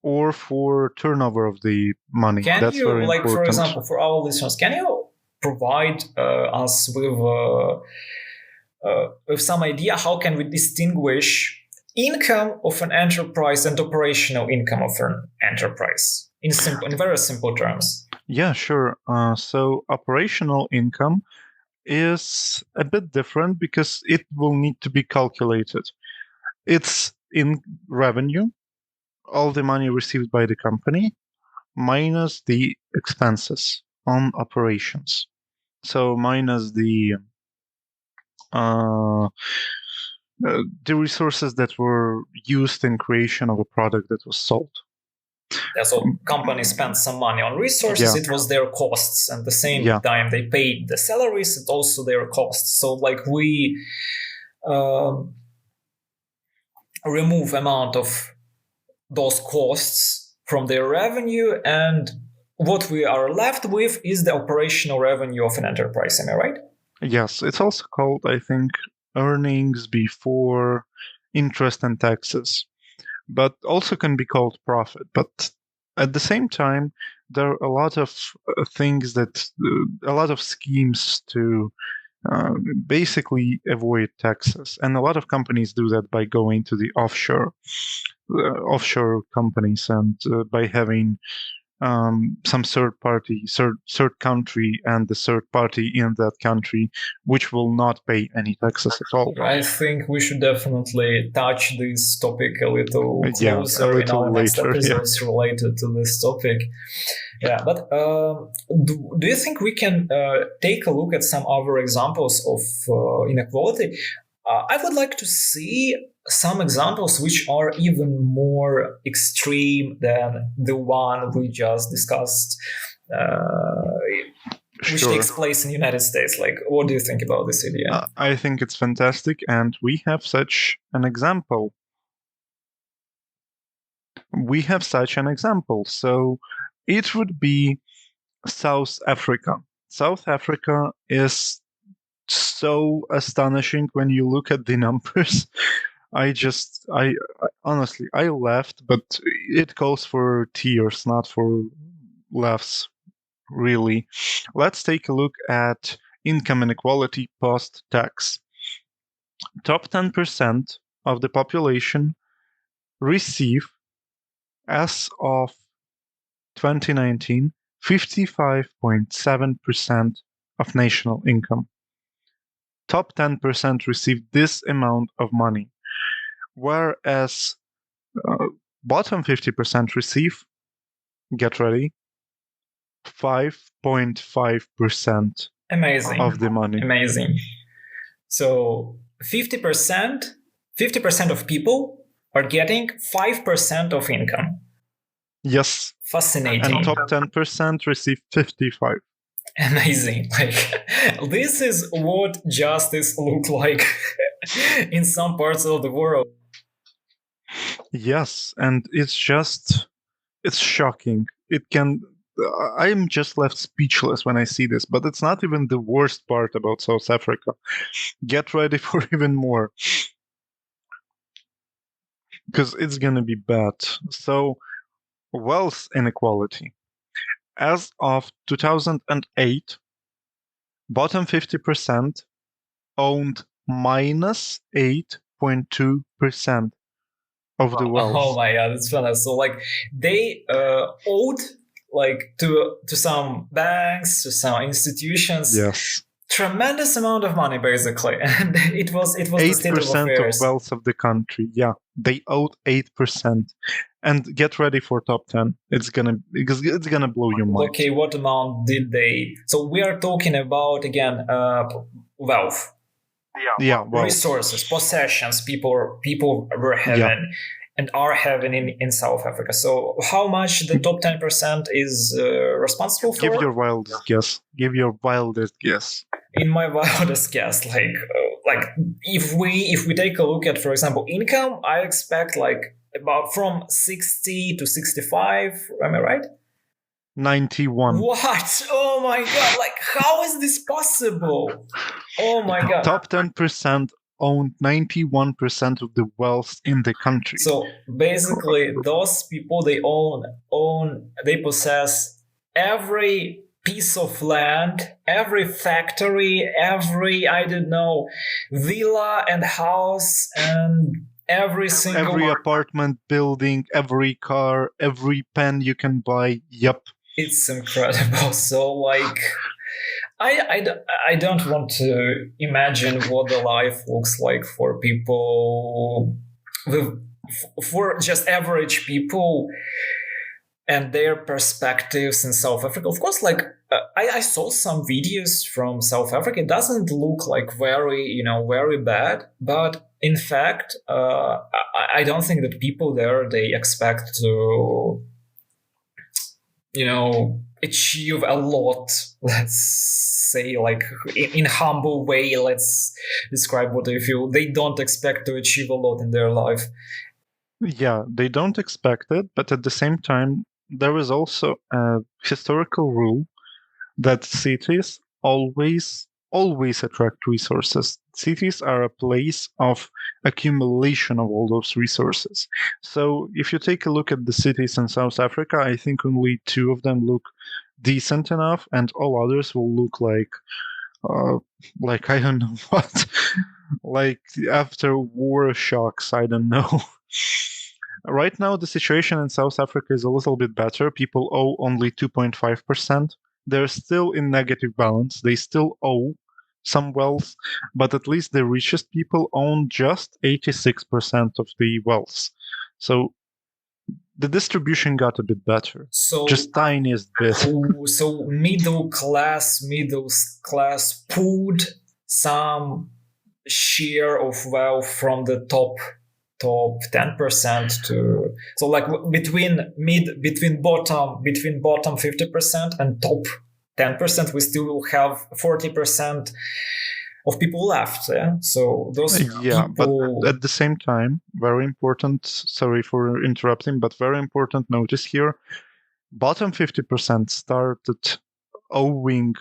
or for turnover of the money. Can That's you, very like, for important. example, for our listeners, can you provide us with some idea how can we distinguish income of an enterprise and operational income of an enterprise in very simple terms? Yeah, sure. So operational income is a bit different because it will need to be calculated. It's in revenue, all the money received by the company, minus the expenses on operations. So minus uh, the resources that were used in creation of a product that was sold. Yeah, so companies spent some money on resources, Yeah, it was their costs, and the same yeah, time they paid the salaries, it also their costs. So like we um remove amount of those costs from their revenue, and what we are left with is the operational revenue of an enterprise. Am I right? yes. It's also called, I think, earnings before interest and taxes, but also can be called profit. But at the same time, there are a lot of things that, a lot of schemes to basically avoid taxes, and a lot of companies do that by going to the offshore companies and by having some third country, and the third party in that country, which will not pay any taxes at all. I think we should definitely touch this topic a little Yeah, a closer in our little next later. Yeah. episodes related to this topic. Yeah, but do you think we can take a look at some other examples of inequality? I would like to see some examples which are even more extreme than the one we just discussed, which Sure. takes place in the United States. Like, what do you think about this idea? I think it's fantastic, and we have such an example. So it would be South Africa. South Africa is so astonishing when you look at the numbers. I honestly, I laughed, but it calls for tears, not for laughs, really. Let's take a look at income inequality post tax. Top 10% of the population receive, as of 2019, 55.7% of national income. Top 10% receive this amount of money, whereas bottom 50% receive, get ready, 5.5% Amazing. of the money. Amazing. So 50% of people are getting 5% of income. Yes. Fascinating. And top 10% receive 55. Amazing. Like, this is what justice look like in some parts of the world. Yes, and it's shocking. I'm just left speechless when I see this, but it's not even the worst part about South Africa. Get ready for even more, because it's gonna be bad. So, wealth inequality. As of 2008, bottom 50% owned minus 8.2% of the wealth. Oh my god, it's funny. So like they owed like to some banks, to some institutions, Yes. tremendous amount of money basically, and it was the state of 8% of affairs. wealth of the country. Yeah, they owed 8%. And get ready for top 10. It's gonna blow your mind. Okay, what amount did they? So we are talking about again wealth, Yeah, wealth. resources, possessions people were Yeah. having and are having in South Africa. So how much the top 10% is responsible Give for? your wildest guess. Give your wildest guess. In my wildest guess, like if we take a look at, for example, income, I expect like about from 60 to 65. Am I right? 91. What? Oh my god! Like, how is this possible? Oh my god! Top 10% owned 91% of the wealth in the country. So basically, those people they possess every piece of land, every factory, every, I don't know, villa and house, and every single Every apartment building, every car, every pen you can buy. Yep. It's incredible. So like, I don't want to imagine what the life looks like for people with, for just average people and their perspectives in South Africa. Of course, like I saw some videos from South Africa. It doesn't look like very bad, but in fact, I don't think that people there, they expect to achieve a lot. Let's say, like, in humble way, let's describe what they feel. They don't expect to achieve a lot in their life. Yeah, they don't expect it, but at the same time, there is also a historical rule that cities always attract resources. Cities are a place of accumulation of all those resources. So if you take a look at the cities in South Africa, I think only 2 of them look decent enough, and all others will look like I don't know what, like after war shocks. I don't know. Right now, the situation in South Africa is a little bit better. People owe only 2.5%. They're still in negative balance. They still owe some wealth, but at least the richest people own just 86% of the wealth. So the distribution got a bit better. So Just tiniest bit. So middle class pulled some share of wealth from the top 10% to, so like between bottom 50% and top 10%, we still have 40% of people left. Yeah, so those Yeah, people. but at the same time, very important, sorry for interrupting, but very important notice here, bottom 50% started owing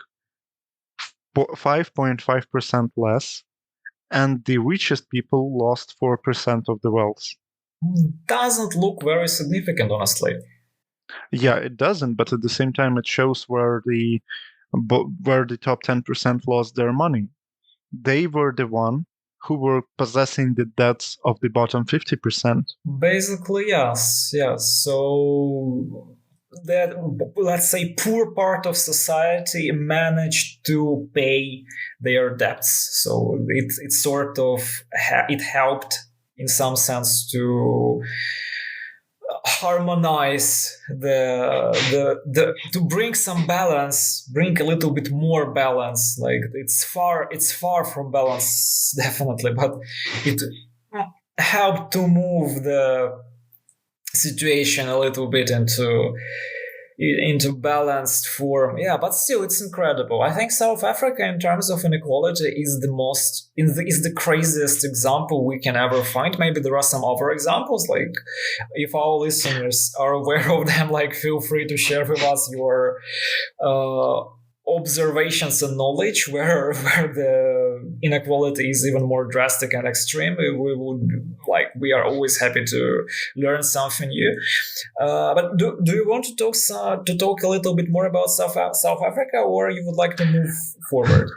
5.5% less, and the richest people lost 4% of the wealth. Doesn't look very significant, honestly. Yeah, it doesn't, but at the same time, it shows where the top 10% lost their money. They were the one who were possessing the debts of the bottom 50%. Basically, yes. So that, let's say, poor part of society managed to pay their debts. So it sort of it helped in some sense to harmonize the to bring some balance, bring a little bit more balance. Like, it's far from balance, definitely, but it helped to move the situation a little bit into balanced form. Yeah, but still, it's incredible. I think South Africa, in terms of inequality, is the craziest example we can ever find. Maybe there are some other examples. Like, if our listeners are aware of them, like, feel free to share with us your observations and knowledge where the inequality is even more drastic and extreme. We are always happy to learn something new. But do you want to talk a little bit more about South Africa, or you would like to move forward?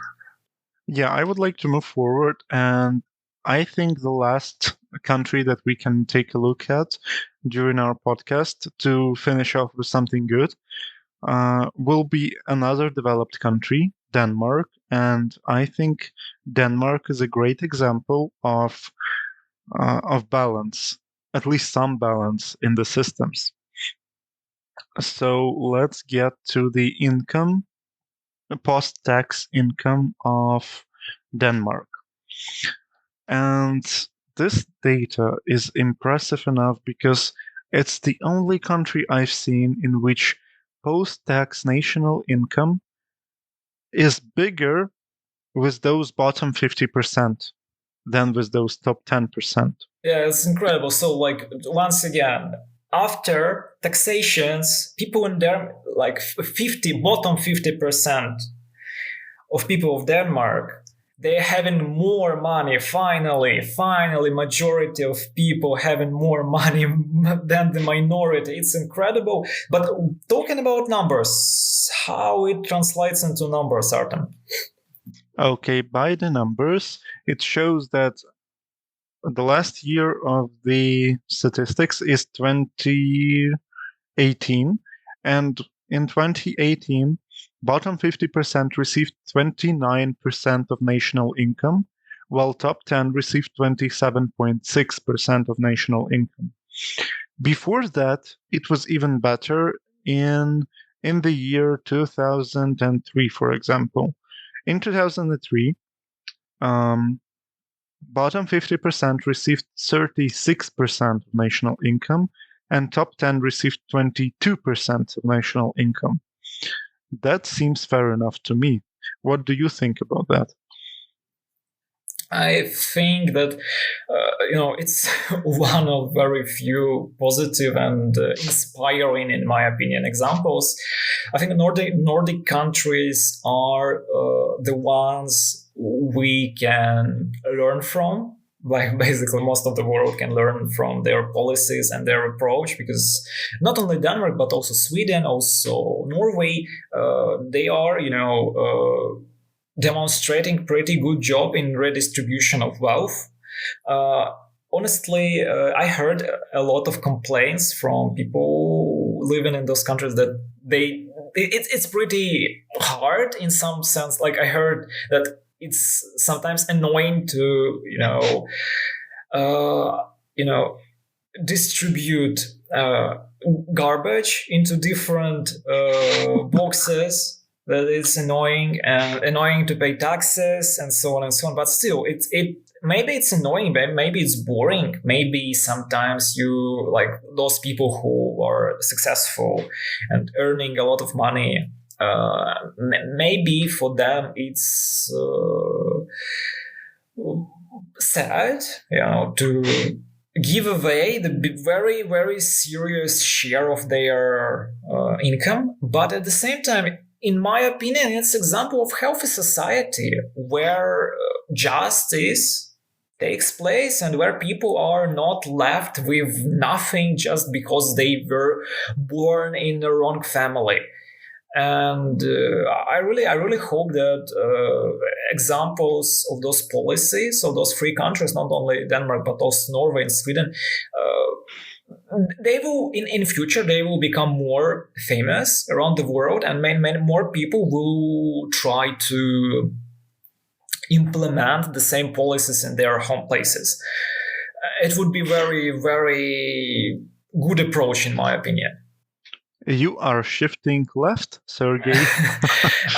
Yeah, I would like to move forward, and I think the last country that we can take a look at during our podcast to finish off with something good will be another developed country, Denmark. and I think Denmark is a great example of balance, at least some balance in the systems. So let's get to the income, post-tax income of Denmark. And this data is impressive enough because it's the only country I've seen in which post-tax national income is bigger with those bottom 50% than with those top 10%. Yeah, it's incredible. So, like, once again, after taxations, people in there, like 50, bottom 50% of people of Denmark, they're having more money. Finally, majority of people having more money than the minority. It's incredible. But talking about numbers, how it translates into numbers, Artem? Okay, by the numbers, it shows that the last year of the statistics is 2018, and in 2018, bottom 50% received 29% of national income, while top 10 received 27.6% of national income. Before that, it was even better in the year 2003, for example. In 2003, um, bottom 50% received 36% of national income, and top 10 received 22% of national income. That seems fair enough to me. What do you think about that? I think that it's one of very few positive and inspiring, in my opinion, examples. I think Nordic countries are the ones we can learn from. Like, basically, most of the world can learn from their policies and their approach, because not only Denmark but also Sweden, also Norway, they are demonstrating pretty good job in redistribution of wealth. Uh, Honestly, I heard a lot of complaints from people living in those countries that it's pretty hard in some sense. Like, I heard that it's sometimes annoying to uh, you know distribute garbage into different boxes, that it's annoying and annoying to pay taxes and so on and so on. But still, it maybe it's annoying, but maybe it's boring. Maybe sometimes you, like, those people who are successful and earning a lot of money, maybe for them it's sad, to give away the very, very serious share of their income. But at the same time, in my opinion, it's an example of healthy society where justice takes place and where people are not left with nothing just because they were born in the wrong family. And I really hope that examples of those policies of those three countries, not only Denmark but also Norway and Sweden, they will in future they will become more famous around the world, and many more people will try to implement the same policies in their home places. It would be very, very good approach, in my opinion. You are shifting left, Sergey.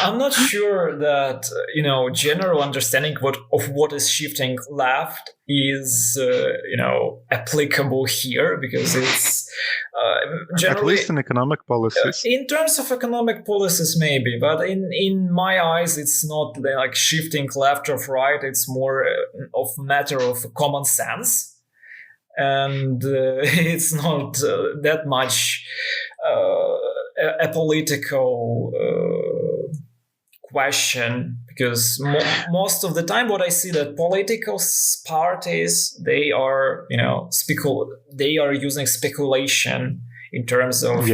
I'm not sure that general understanding of what is shifting left is applicable here, because it's generally, At least in economic policies. In terms of economic policies, maybe, but in my eyes, it's not like shifting left or right. It's more of matter of common sense. And it's not that much a political question, because most of the time what I see that political parties, they are they are using speculation in terms of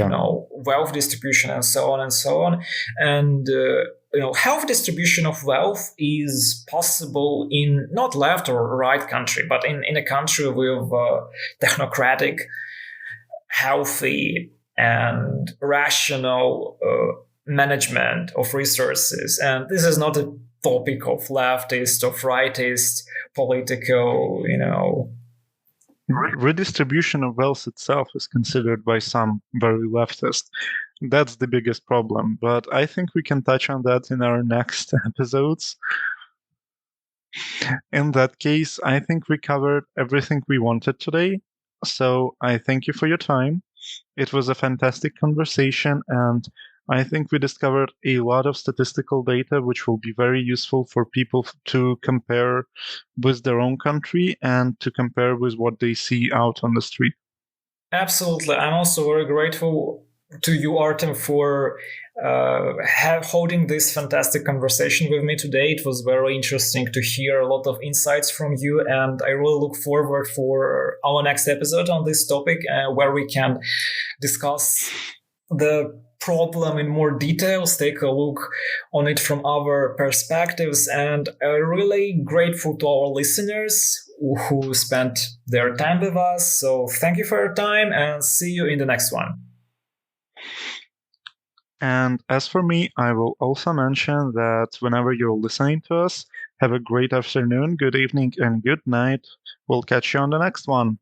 wealth distribution and so on and so on. And health distribution of wealth is possible in not left or right country, but in a country with technocratic, healthy, and rational management of resources. And this is not a topic of leftist, of rightist, political, Redistribution of wealth itself is considered by some very leftist. That's the biggest problem, but I think we can touch on that in our next episodes. In that case, I think we covered everything we wanted today. So I thank you for your time. It was a fantastic conversation, and I think we discovered a lot of statistical data which will be very useful for people to compare with their own country and to compare with what they see out on the street. Absolutely. I'm also very grateful to you, Artem, for holding this fantastic conversation with me today. It was very interesting to hear a lot of insights from you, and I really look forward for our next episode on this topic, where we can discuss the problem in more details, take a look on it from our perspectives, and I'm really grateful to our listeners who spent their time with us. So thank you for your time and see you in the next one. And as for me, I will also mention that whenever you're listening to us, have a great afternoon, good evening, and good night. We'll catch you on the next one.